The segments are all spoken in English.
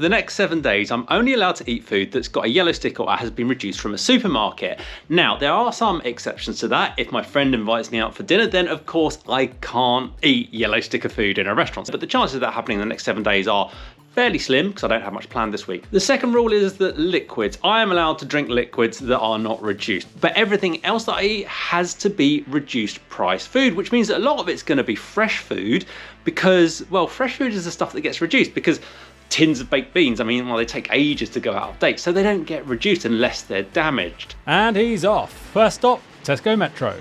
for the next 7 days, I'm only allowed to eat food that's got a yellow sticker or has been reduced from a supermarket. Now, there are some exceptions to that. If my friend invites me out for dinner, then of course I can't eat yellow sticker food in a restaurant. But the chances of that happening in the next 7 days are fairly slim because I don't have much planned this week. The second rule is that liquids. I am allowed to drink liquids that are not reduced, but everything else that I eat has to be reduced price food, which means that a lot of it's going to be fresh food because, well, fresh food is the stuff that gets reduced because tins of baked beans, I mean, well, they take ages to go out of date, so they don't get reduced unless they're damaged. And he's off. First stop, Tesco Metro.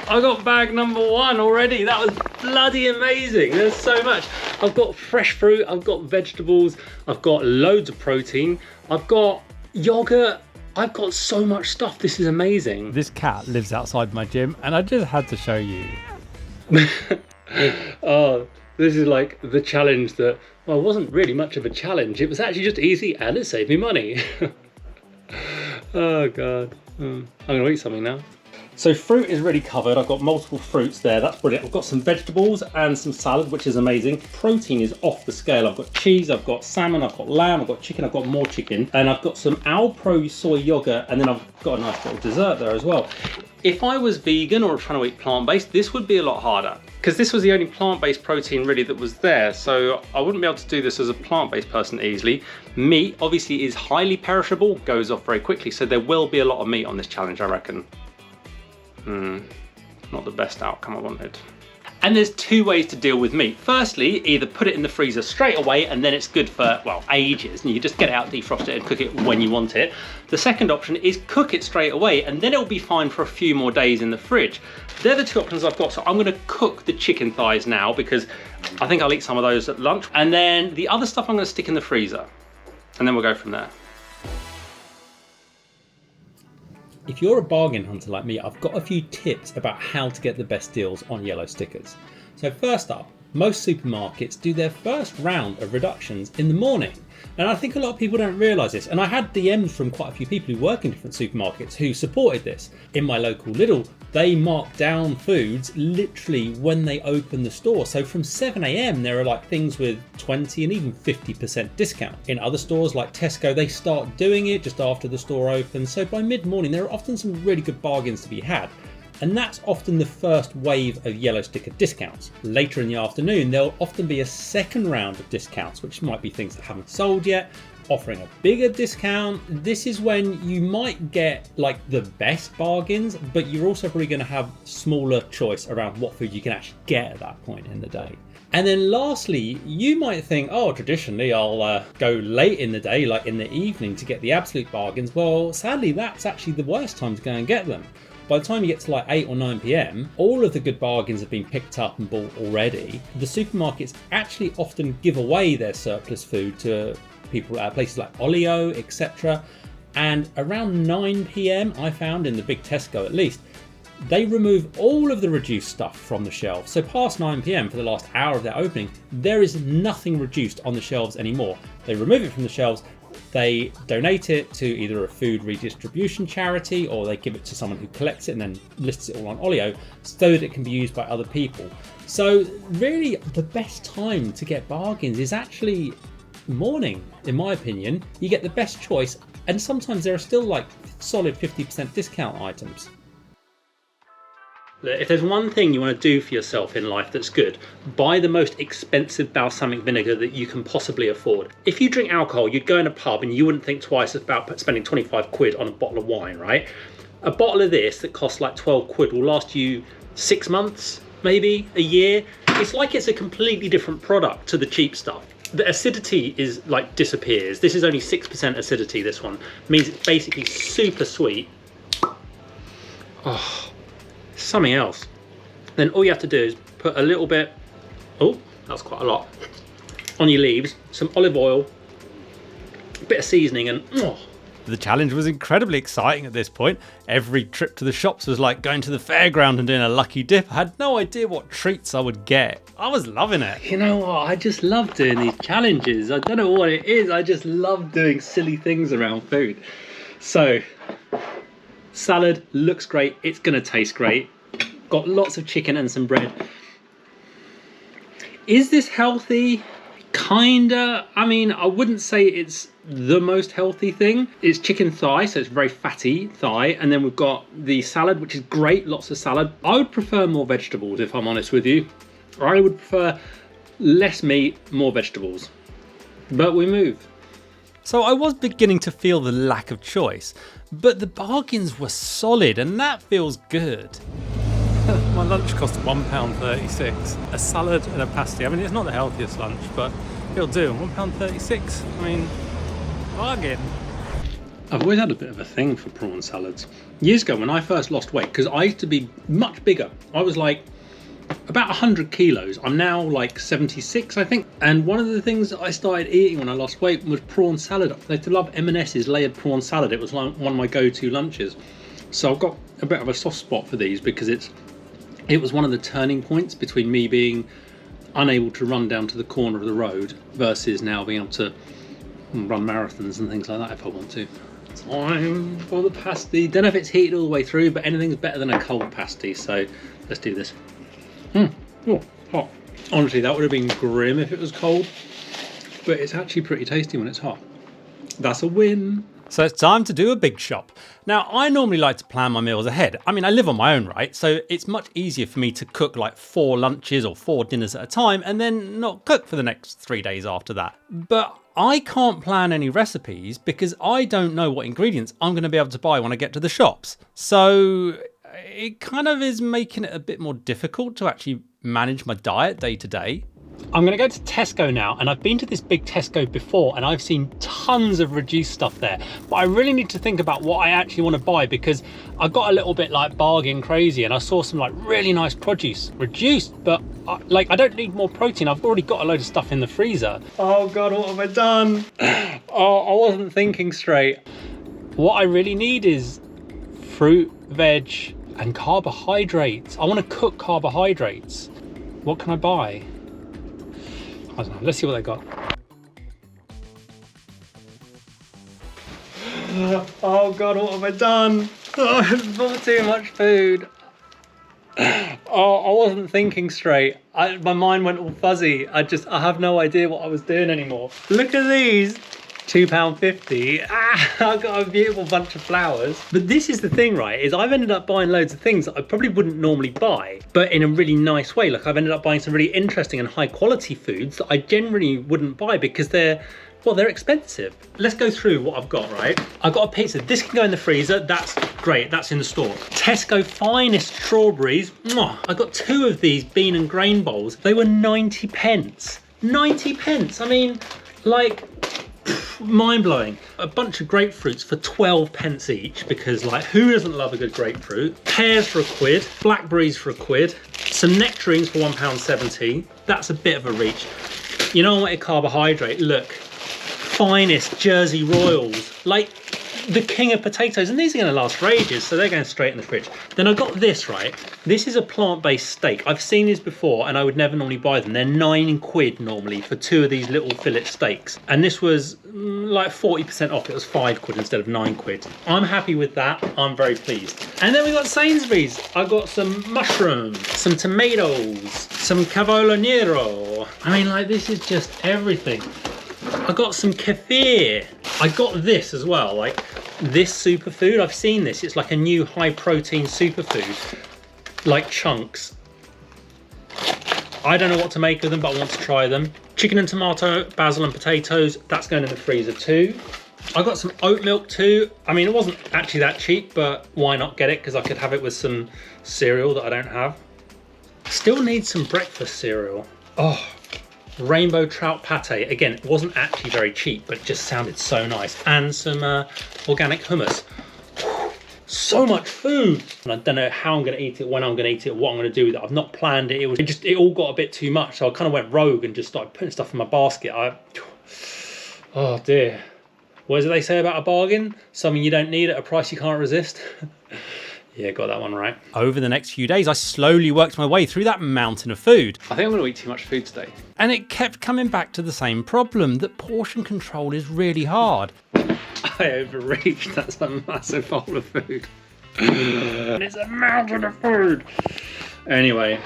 I got bag number 1 already. That was bloody amazing. There's so much. I've got fresh fruit, I've got vegetables, I've got loads of protein, I've got yogurt, I've got so much stuff. This is amazing. This cat lives outside my gym and I just had to show you. Oh, this is like the challenge that, well, it wasn't really much of a challenge. It was actually just easy and it saved me money. Oh God. I'm gonna eat something now. So fruit is really covered. I've got multiple fruits there. That's brilliant. I've got some vegetables and some salad, which is amazing. Protein is off the scale. I've got cheese, I've got salmon, I've got lamb, I've got chicken, I've got more chicken. And I've got some Alpro soy yogurt. And then I've got a nice little dessert there as well. If I was vegan or trying to eat plant-based, this would be a lot harder because this was the only plant-based protein really that was there. So I wouldn't be able to do this as a plant-based person easily. Meat obviously is highly perishable, goes off very quickly. So there will be a lot of meat on this challenge, I reckon. Not the best outcome I wanted. And there's 2 ways to deal with meat. Firstly, either put it in the freezer straight away and then it's good for, well, ages, and you just get it out, defrost it and cook it when you want it. The second option is cook it straight away and then it'll be fine for a few more days in the fridge. They're the 2 options I've got. So I'm gonna cook the chicken thighs now because I think I'll eat some of those at lunch. And then the other stuff I'm gonna stick in the freezer and then we'll go from there. If you're a bargain hunter like me, I've got a few tips about how to get the best deals on yellow stickers. So first up, most supermarkets do their first round of reductions in the morning. And I think a lot of people don't realise this. And I had DMs from quite a few people who work in different supermarkets who supported this. In my local Lidl, they mark down foods literally when they open the store. So from 7 AM, there are like things with 20 and even 50% discount. In other stores like Tesco, they start doing it just after the store opens. So by mid-morning, there are often some really good bargains to be had. And that's often the first wave of yellow sticker discounts. Later in the afternoon, there'll often be a second round of discounts, which might be things that haven't sold yet, offering a bigger discount. This is when you might get like the best bargains, but you're also probably going to have smaller choice around what food you can actually get at that point in the day. And then lastly, you might think, oh, traditionally I'll go late in the day, like in the evening, to get the absolute bargains. Well, sadly, that's actually the worst time to go and get them. By the time you get to like 8 or 9 PM, all of the good bargains have been picked up and bought already. The supermarkets actually often give away their surplus food to people at places like Olio, etc. And around 9 PM, I found in the big Tesco at least, they remove all of the reduced stuff from the shelves. So past 9 PM for the last hour of their opening, there is nothing reduced on the shelves anymore. They remove it from the shelves, they donate it to either a food redistribution charity or they give it to someone who collects it and then lists it all on Olio so that it can be used by other people. So really the best time to get bargains is actually morning, in my opinion. You get the best choice and sometimes there are still like solid 50% discount items. If there's one thing you want to do for yourself in life that's good, buy the most expensive balsamic vinegar that you can possibly afford. If you drink alcohol, you'd go in a pub and you wouldn't think twice about spending 25 quid on a bottle of wine, right? A bottle of this that costs like 12 quid will last you 6 months, maybe a year. It's like it's a completely different product to the cheap stuff. The acidity is like disappears. This is only 6% acidity, this one. It means it's basically super sweet. Oh. Something else. Then all you have to do is put a little bit, oh, that's quite a lot, on your leaves, some olive oil, a bit of seasoning, and oh. The challenge was incredibly exciting at this point. Every trip to the shops was like going to the fairground and doing a lucky dip. I had no idea what treats I would get. I was loving it. You know what? I just love doing these challenges. I don't know what it is. I just love doing silly things around food. So, salad looks great. It's going to taste great. Got lots of chicken and some bread. Is this healthy? Kinda. I mean, I wouldn't say it's the most healthy thing. It's chicken thigh, so it's very fatty thigh. And then we've got the salad, which is great, lots of salad. I would prefer more vegetables, if I'm honest with you. I would prefer less meat, more vegetables. But we move. So I was beginning to feel the lack of choice, but the bargains were solid and that feels good. My lunch cost £1.36. A salad and a pasty. I mean, it's not the healthiest lunch, but it'll do. £1.36. I mean, bargain. I've always had a bit of a thing for prawn salads. Years ago, when I first lost weight, because I used to be much bigger, I was like about 100 kilos. I'm now like 76, I think. And one of the things that I started eating when I lost weight was prawn salad. I used to love M&S's layered prawn salad. It was like one of my go-to lunches. So I've got a bit of a soft spot for these because it was one of the turning points between me being unable to run down to the corner of the road versus now being able to run marathons and things like that if I want to. Time for the pasty. Don't know if it's heated all the way through, but anything's better than a cold pasty, so let's do this. Oh, hot. Honestly, that would have been grim if it was cold, but it's actually pretty tasty when it's hot. That's a win. So it's time to do a big shop. Now, I normally like to plan my meals ahead. I mean, I live on my own, right? So it's much easier for me to cook like 4 lunches or 4 dinners at a time and then not cook for the next 3 days after that. But I can't plan any recipes because I don't know what ingredients I'm going to be able to buy when I get to the shops. So it kind of is making it a bit more difficult to actually manage my diet day to day. I'm going to go to Tesco now, and I've been to this big Tesco before and I've seen tons of reduced stuff there, but I really need to think about what I actually want to buy because I got a little bit like bargain crazy and I saw some like really nice produce reduced, but I don't need more protein. I've already got a load of stuff in the freezer. Oh God, what have I done? Oh, I wasn't thinking straight. What I really need is fruit, veg and carbohydrates. I want to cook carbohydrates. What can I buy? I don't know. Let's see what they got. Oh God, what have I done? Oh, I've bought too much food. Oh, I wasn't thinking straight. My mind went all fuzzy. I have no idea what I was doing anymore. Look at these. £2.50. I've got a beautiful bunch of flowers. But this is the thing, right, is I've ended up buying loads of things that I probably wouldn't normally buy, but in a really nice way. Like I've ended up buying some really interesting and high quality foods that I generally wouldn't buy because they're expensive. Let's go through what I've got, right? I've got a pizza. This can go in the freezer. That's great. That's in the store. Tesco finest strawberries. I got 2 of these bean and grain bowls. They were 90 pence. 90 pence. I mean, like, mind-blowing. A bunch of grapefruits for 12 pence each because like who doesn't love a good grapefruit? Pears for £1, blackberries for £1, some nectarines for £1.70. That's a bit of a reach. You know what, a carbohydrate, look, finest Jersey Royals, like the king of potatoes, and these are going to last for ages, so they're going straight in the fridge. Then I got this, right? This is a plant-based steak. I've seen these before and I would never normally buy them. They're £9 normally for 2 of these little fillet steaks, and this was like 40% off. It was £5 instead of £9. I'm happy with that. I'm very pleased. And then we got Sainsbury's. I got some mushrooms, some tomatoes, some cavolo nero. I mean, like, this is just everything. I got some kefir. I got this as well, like this superfood. I've seen this. It's like a new high protein superfood, like chunks. I don't know what to make of them, but I want to try them. Chicken and tomato, basil and potatoes. That's going in the freezer too. I got some oat milk too. I mean, it wasn't actually that cheap, but why not get it? Because I could have it with some cereal that I don't have. Still need some breakfast cereal. Oh. Rainbow trout pate. Again, it wasn't actually very cheap, but just sounded so nice. And some organic hummus. So much food. And I don't know how I'm going to eat it, when I'm going to eat it, what I'm going to do with it. I've not planned it. It all got a bit too much. So I kind of went rogue and just started putting stuff in my basket. Oh dear. What does they say about a bargain? Something you don't need at a price you can't resist. Yeah, got that one right. Over the next few days, I slowly worked my way through that mountain of food. I think I'm going to eat too much food today. And it kept coming back to the same problem, that portion control is really hard. I overreached. That's a massive bowl of food. And it's a mountain of food. Anyway,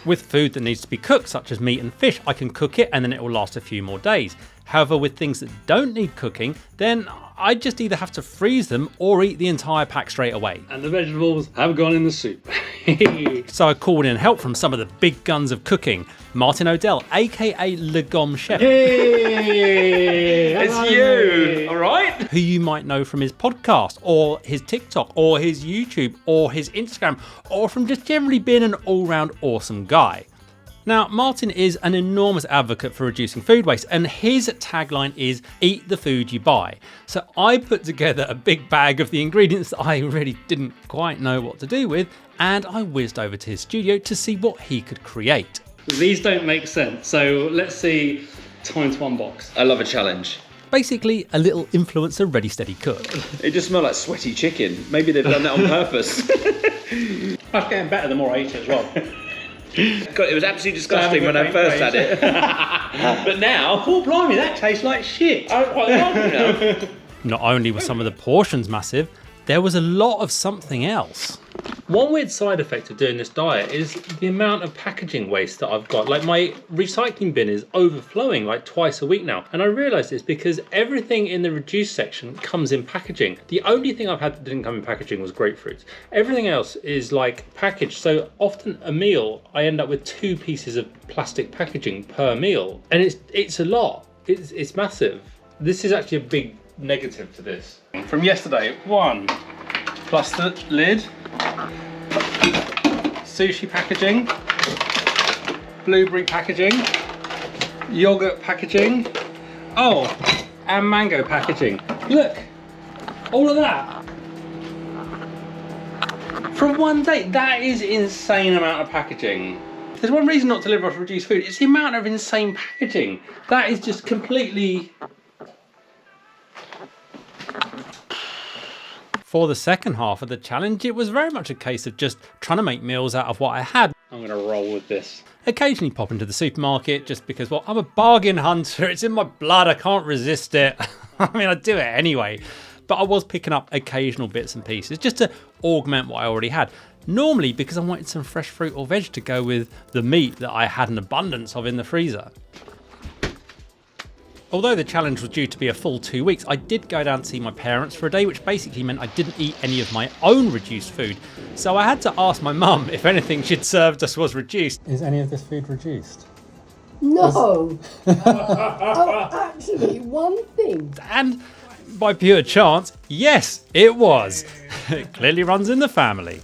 With food that needs to be cooked, such as meat and fish, I can cook it and then it will last a few more days. However, with things that don't need cooking, then I just either have to freeze them or eat the entire pack straight away. And the vegetables have gone in the soup. So I called in help from some of the big guns of cooking. Martin O'Dell, aka Le Gomme Chef. Hey, It's you, all right? Who you might know from his podcast, or his TikTok, or his YouTube, or his Instagram, or from just generally being an all-round awesome guy. Now, Martin is an enormous advocate for reducing food waste, and his tagline is eat the food you buy. So I put together a big bag of the ingredients that I really didn't quite know what to do with, and I whizzed over to his studio to see what he could create. These don't make sense. So let's see time to unbox. I love a challenge. Basically, a little influencer ready steady cook. It just smelled like sweaty chicken. Maybe they've done that on purpose. That's getting better the more I eat it as well. God, it was absolutely disgusting when I first had it. But now, Oh, blimey, that tastes like shit. I quite like it now. Not only were some of the portions massive, there was a lot of something else. One weird side effect of doing this diet is the amount of packaging waste that I've got. Like, my recycling bin is overflowing like twice a week now. And I realised this because everything in the reduced section comes in packaging. The only thing I've had that didn't come in packaging was grapefruits. Everything else is like packaged. So often a meal, I end up with 2 pieces of plastic packaging per meal. And it's a lot. It's massive. This is actually a big negative to this. From yesterday, 1 plus the lid. Sushi packaging, blueberry packaging, yogurt packaging, and mango packaging. Look, all of that. From one day, that is insane amount of packaging. There's one reason not to live off reduced food, it's the amount of insane packaging. That is just completely... For the second half of the challenge, it was very much a case of just trying to make meals out of what I had. I'm gonna roll with this. Occasionally pop into the supermarket just because, well, I'm a bargain hunter. It's in my blood. I can't resist it. I mean, I do it anyway. But I was picking up occasional bits and pieces just to augment what I already had. Normally because I wanted some fresh fruit or veg to go with the meat that I had an abundance of in the freezer. Although the challenge was due to be a full 2 weeks, I did go down to see my parents for a day, which basically meant I didn't eat any of my own reduced food. So I had to ask my mum if anything she'd served us was reduced. Is any of this food reduced? No. Oh, actually, one thing. And by pure chance, yes, it was. It clearly runs in the family.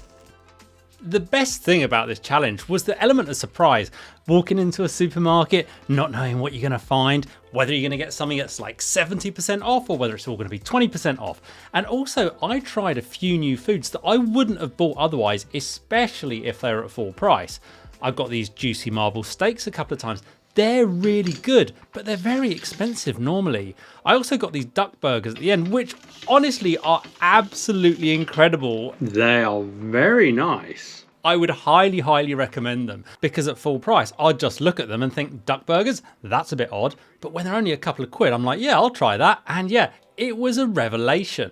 The best thing about this challenge was the element of surprise. Walking into a supermarket, not knowing what you're going to find, whether you're going to get something that's like 70% off or whether it's all going to be 20% off. And also, I tried a few new foods that I wouldn't have bought otherwise, especially if they were at full price. I've got these juicy marble steaks a couple of times. They're really good, but they're very expensive normally. I also got these duck burgers at the end, which honestly are absolutely incredible. They are very nice. I would highly, highly recommend them because at full price, I'd just look at them and think duck burgers, that's a bit odd. But when they're only a couple of quid, I'm like, yeah, I'll try that. And yeah, it was a revelation.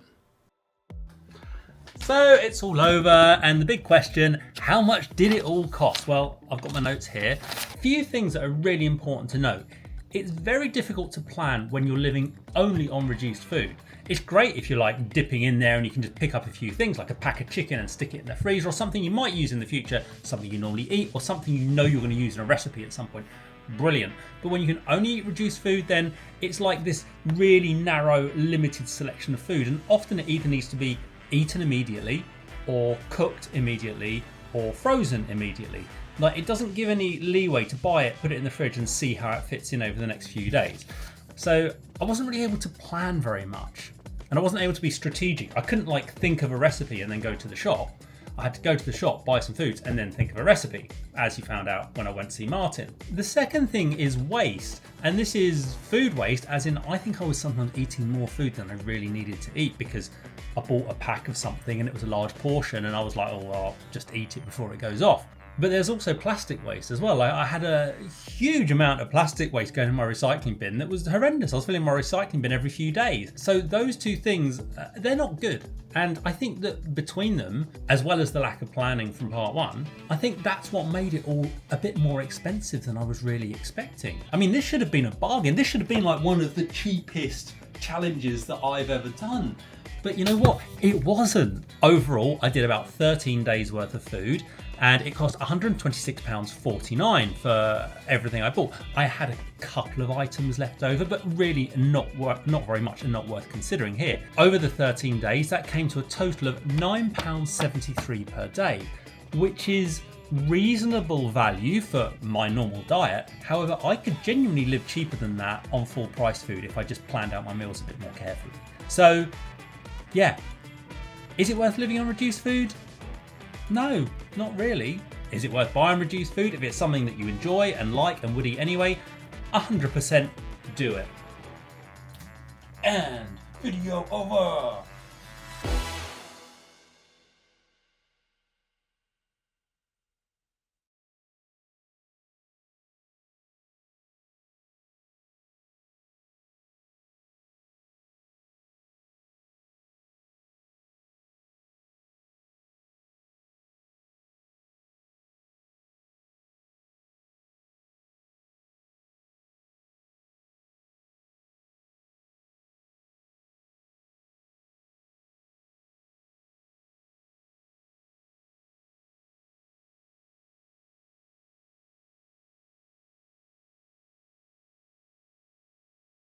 So it's all over, and the big question, how much did it all cost? Well, I've got my notes here. A few things that are really important to note. It's very difficult to plan when you're living only on reduced food. It's great if you're like dipping in there and you can just pick up a few things like a pack of chicken and stick it in the freezer, or something you might use in the future, something you normally eat, or something you know you're going to use in a recipe at some point. Brilliant. But when you can only eat reduced food, then it's like this really narrow, limited selection of food, and often it either needs to be eaten immediately, or cooked immediately, or frozen immediately. Like, it doesn't give any leeway to buy it, put it in the fridge and see how it fits in over the next few days. So I wasn't really able to plan very much, and I wasn't able to be strategic. I couldn't like think of a recipe and then go to the shop. I had to go to the shop, buy some foods, and then think of a recipe, as you found out when I went to see Martin. The second thing is waste, and this is food waste, as in I think I was sometimes eating more food than I really needed to eat because I bought a pack of something and it was a large portion and I was like, oh, well, I'll just eat it before it goes off. But there's also plastic waste as well. I had a huge amount of plastic waste going in my recycling bin that was horrendous. I was filling my recycling bin every few days. So those two things, they're not good. And I think that between them, as well as the lack of planning from part one, I think that's what made it all a bit more expensive than I was really expecting. I mean, this should have been a bargain. This should have been like one of the cheapest challenges that I've ever done. But you know what? It wasn't. Overall, I did about 13 days worth of food, and it cost £126.49 for everything I bought. I had a couple of items left over, but really not very much and not worth considering here. Over the 13 days, that came to a total of £9.73 per day, which is reasonable value for my normal diet. However, I could genuinely live cheaper than that on full price food if I just planned out my meals a bit more carefully. So, yeah. Is it worth living on reduced food? No, not really. Is it worth buying reduced food if it's something that you enjoy and like and would eat anyway? 100% do it. And video over.